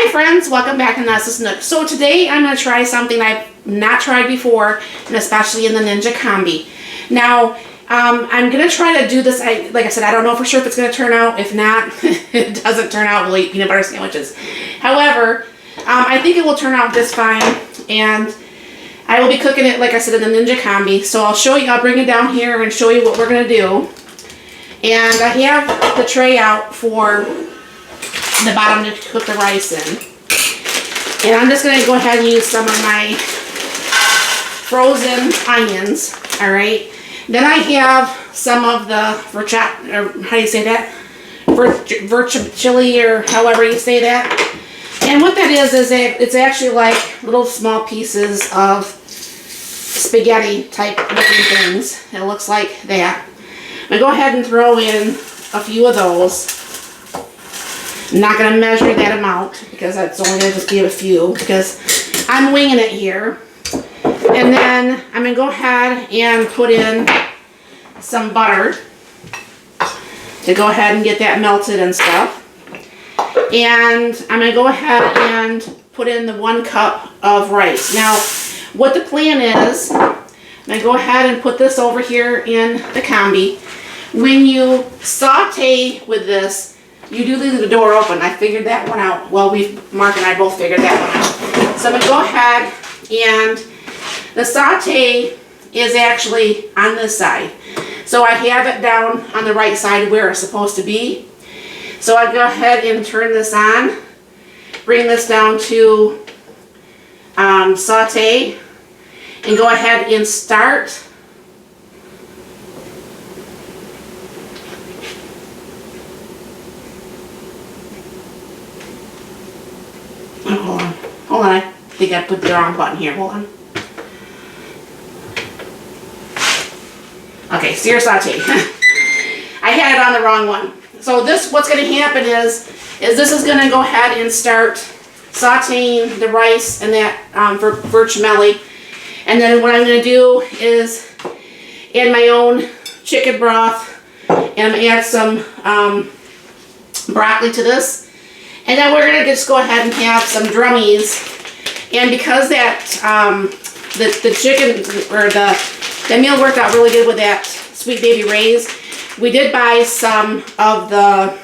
Hi friends, welcome back to This is Nook. So today I'm going to try something I've not tried before, and especially in the Ninja Combi. Now, I'm going to try to do this, like I said, I don't know for sure if it's going to turn out. If not, it doesn't turn out, we'll eat peanut butter sandwiches. However, I think it will turn out just fine, and I will be cooking it, like I said, in the Ninja Combi. So I'll show you, I'll bring it down here and show you what we're going to do. And I have the tray out for the bottom to cook the rice in. And I'm just going to go ahead and use some of my frozen onions. Alright. Then I have some of the how do you say that? Chili, or however you say that. And what that is it's actually like little small pieces of spaghetti type looking things. It looks like that. I'm going to go ahead and throw in a few of those. I'm not going to measure that amount because that's only going to just be a few because I'm winging it here. And then I'm going to go ahead and put in some butter to go ahead and get that melted and stuff. And I'm going to go ahead and put in the 1 cup of rice. Now, what the plan is, I'm going to go ahead and put this over here in the combi. When you saute with this, you do leave the door open. I figured that one out. Well, Mark and I both figured that one out. So I'm going to go ahead, and the saute is actually on this side. So I have it down on the right side where it's supposed to be. So I go ahead and turn this on, bring this down to saute, and go ahead and start. Hold on, I think I put the wrong button here, hold on. Okay, sear saute. I had it on the wrong one. So what's going to happen is this is going to go ahead and start sauteing the rice and that vermicelli. And then what I'm going to do is add my own chicken broth, and I'm going to add some broccoli to this. And then we're going to just go ahead and have some drummies. And because that, the chicken, or the meal worked out really good with that Sweet Baby Ray's, we did buy some of the,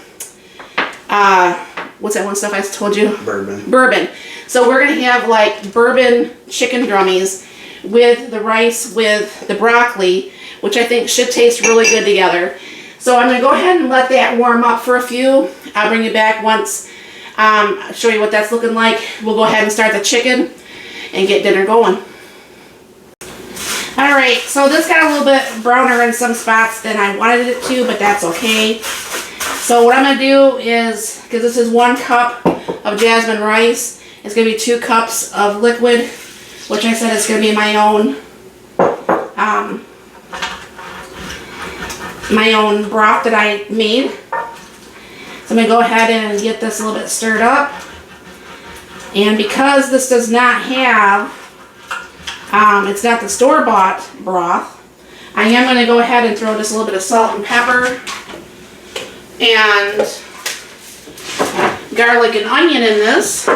what's that one stuff I told you? Bourbon. So we're going to have like bourbon chicken drummies with the rice with the broccoli, which I think should taste really good together. So I'm going to go ahead and let that warm up for a few. I'll bring you back once. Show you what that's looking like. We'll go ahead and start the chicken and get dinner going. Alright, so this got a little bit browner in some spots than I wanted it to, but that's okay. So what I'm going to do is, because this is 1 cup of jasmine rice, it's going to be 2 cups of liquid, which I said is going to be my own broth that I made. So I'm going to go ahead and get this a little bit stirred up. And because this does not have, it's not the store-bought broth, I am going to go ahead and throw just a little bit of salt and pepper and garlic and onion in this.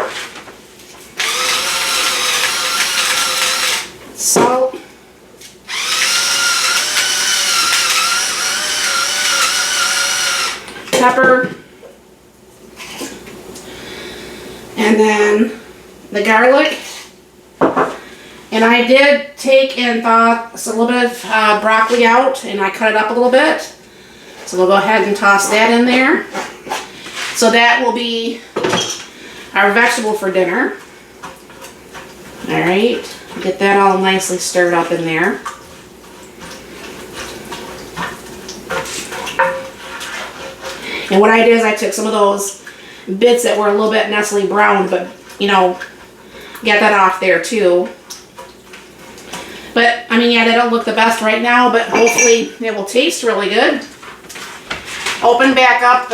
Salt. Pepper. And then the garlic. And I did take and thaw a little bit of broccoli out, and I cut it up a little bit. So we'll go ahead and toss that in there. So that will be our vegetable for dinner. Alright, get that all nicely stirred up in there. And what I did is I took some of those bits that were a little bit Nestle brown, but you know, get that off there too. But I mean, yeah, they don't look the best right now, but hopefully it will taste really good. Open back up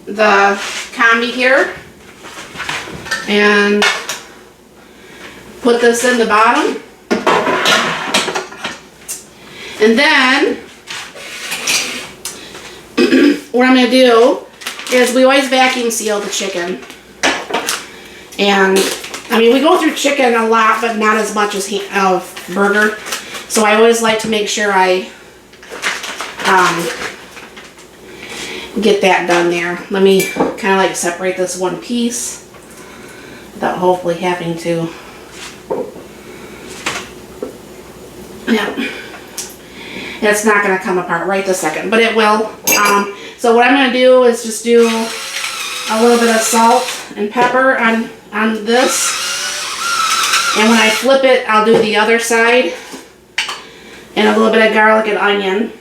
the combi here and put this in the bottom. And then what I'm going to do is we always vacuum seal the chicken. And I mean, we go through chicken a lot, but not as much as burger. So I always like to make sure I get that done there. Let me kind of like separate this one piece without hopefully having to. Yeah. It's not going to come apart right this second, but it will. So what I'm going to do is just do a little bit of salt and pepper on this. And when I flip it, I'll do the other side. And a little bit of garlic and onion.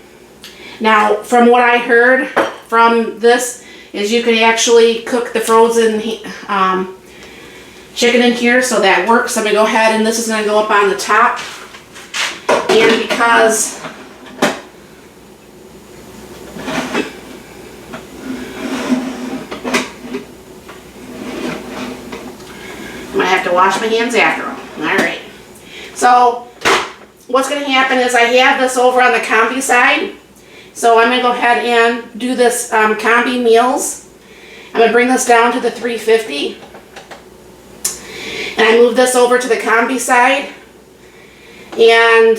Now, from what I heard from this, is you can actually cook the frozen chicken in here, so that works. I'm going to go ahead, and this is going to go up on the top. And because I'm going to have to wash my hands after all. Alright. So, what's going to happen is I have this over on the combi side. So I'm going to go ahead and do this combi meals. I'm going to bring this down to the 350. And I move this over to the combi side. And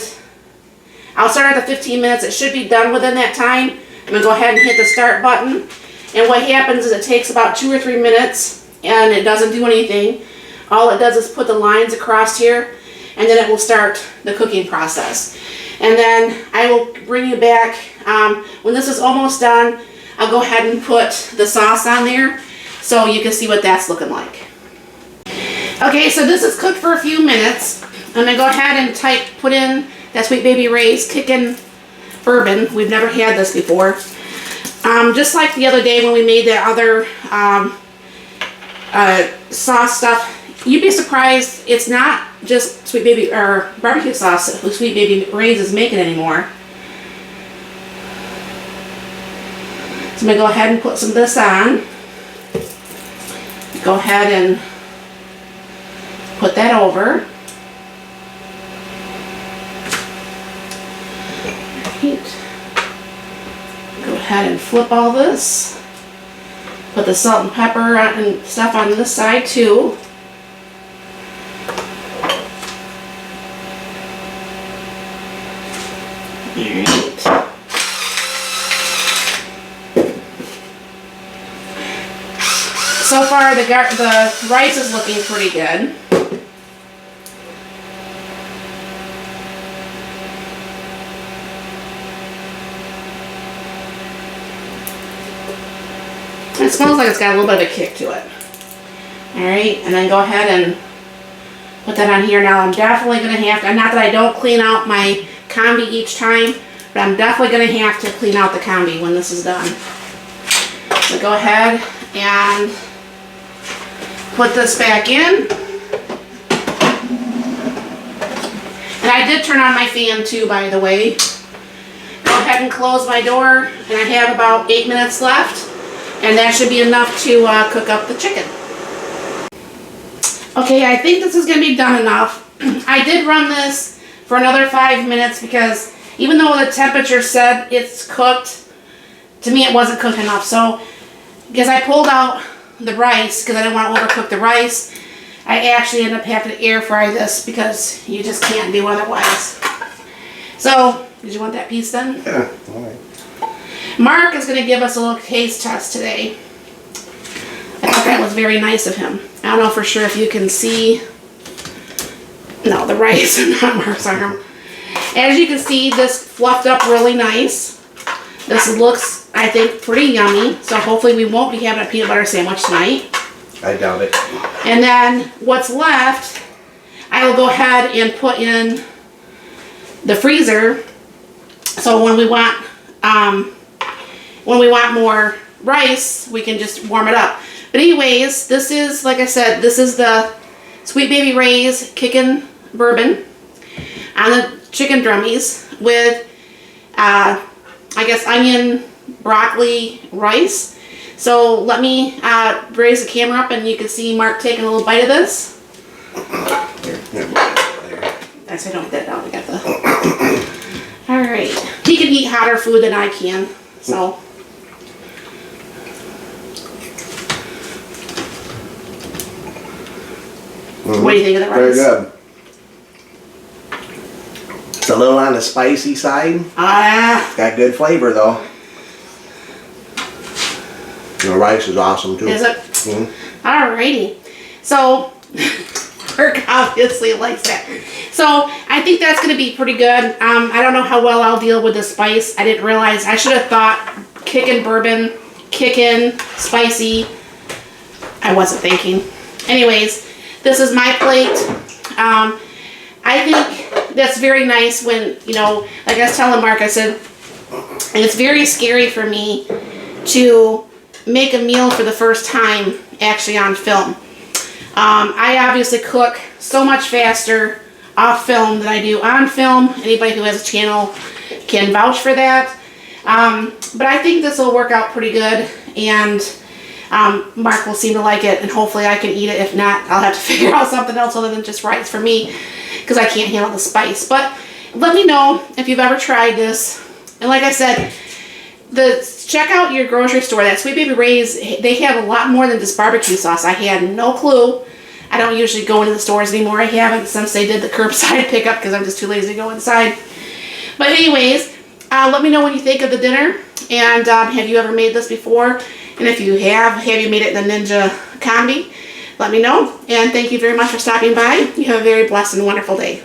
I'll start at the 15 minutes. It should be done within that time. I'm going to go ahead and hit the start button. And what happens is it takes about 2 or 3 minutes and it doesn't do anything. All it does is put the lines across here, and then it will start the cooking process. And then I will bring you back, when this is almost done, I'll go ahead and put the sauce on there so you can see what that's looking like. Okay, so this is cooked for a few minutes. I'm going to go ahead and put in that Sweet Baby Ray's Kickin Bourbon. We've never had this before. Just like the other day when we made that other sauce stuff, you'd be surprised it's not just Sweet Baby or barbecue sauce that Sweet Baby Ray's is making anymore. So I'm going to go ahead and put some of this on. Go ahead and put that over. Right. Go ahead and flip all this. Put the salt and pepper and stuff on this side too. Alright. So far the rice is looking pretty good. It smells like it's got a little bit of a kick to it. Alright, and then go ahead and put that on here. Now I'm definitely going to have to, not that I don't clean out my combi each time, but I'm definitely going to have to clean out the combi when this is done. So go ahead and put this back in. And I did turn on my fan too, by the way. Go ahead and close my door, and I have about 8 minutes left. And that should be enough to cook up the chicken. Okay, I think this is going to be done enough. I did run this for another 5 minutes because even though the temperature said it's cooked, to me it wasn't cooked enough. So, because I pulled out the rice because I didn't want to overcook the rice, I actually ended up having to air fry this because you just can't do otherwise. So, did you want that piece done? Yeah, all right. Mark is going to give us a little taste test today. I thought that was very nice of him. I don't know for sure if you can see. No, the rice is not Mark's arm. As you can see, this fluffed up really nice. This looks, I think, pretty yummy. So hopefully we won't be having a peanut butter sandwich tonight. I doubt it. And then what's left, I will go ahead and put in the freezer. So when we want more rice, we can just warm it up. But anyways, this is, like I said, this is the Sweet Baby Ray's Kickin Bourbon on the chicken drummies with, I guess, onion, broccoli, rice. So let me raise the camera up and you can see Mark taking a little bite of this. I said don't put that down, I got the... Alright. He can eat hotter food than I can, so... What do you think of the rice? Very good. It's a little on the spicy side. Got good flavor though. The rice is awesome too. Is it? Mm-hmm. Alrighty. So, Kirk obviously likes that. So, I think that's going to be pretty good. I don't know how well I'll deal with the spice. I didn't realize. I should have thought Kickin Bourbon, Kickin, spicy. I wasn't thinking. Anyways, this is my plate. I think that's very nice when, you know, like I was telling Mark, I said, it's very scary for me to make a meal for the first time actually on film. I obviously cook so much faster off film than I do on film. Anybody who has a channel can vouch for that. But I think this will work out pretty good, and Mark will seem to like it, and hopefully I can eat it. If not, I'll have to figure out something else other than just rice for me, because I can't handle the spice. But let me know if you've ever tried this. And like I said, check out your grocery store. That Sweet Baby Ray's, they have a lot more than just barbecue sauce. I had no clue. I don't usually go into the stores anymore. I haven't since they did the curbside pickup because I'm just too lazy to go inside. But anyways, let me know what you think of the dinner. And have you ever made this before? And if you have you made it in the Ninja Combi? Let me know. And thank you very much for stopping by. You have a very blessed and wonderful day.